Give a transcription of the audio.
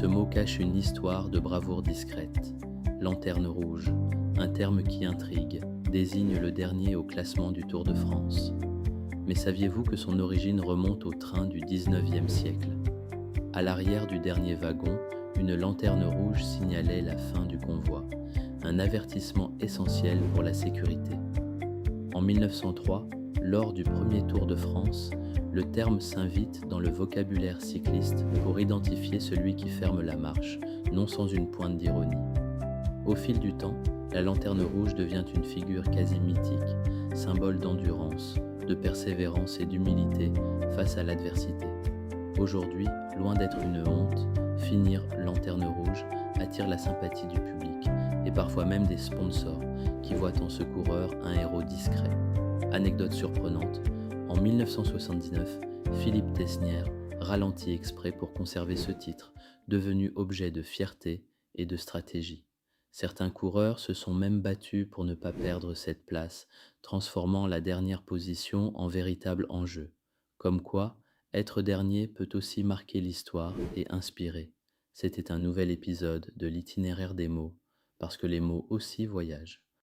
Ce mot cache une histoire de bravoure discrète. Lanterne rouge, un terme qui intrigue, désigne le dernier au classement du Tour de France. Mais saviez-vous que son origine remonte au train du 19e siècle? À l'arrière du dernier wagon, une lanterne rouge signalait la fin du convoi, un avertissement essentiel pour la sécurité. En 1903, lors du premier Tour de France, le terme s'invite dans le vocabulaire cycliste pour identifier celui qui ferme la marche, non sans une pointe d'ironie. Au fil du temps, la lanterne rouge devient une figure quasi mythique, symbole d'endurance, de persévérance et d'humilité face à l'adversité. Aujourd'hui, loin d'être une honte, finir lanterne rouge attire la sympathie du public et parfois même des sponsors qui voient en ce coureur un héros discret. Anecdote surprenante, en 1979, Philippe Tesnière ralentit exprès pour conserver ce titre, devenu objet de fierté et de stratégie. Certains coureurs se sont même battus pour ne pas perdre cette place, transformant la dernière position en véritable enjeu. Comme quoi, être dernier peut aussi marquer l'histoire et inspirer. C'était un nouvel épisode de l'itinéraire des mots, parce que les mots aussi voyagent.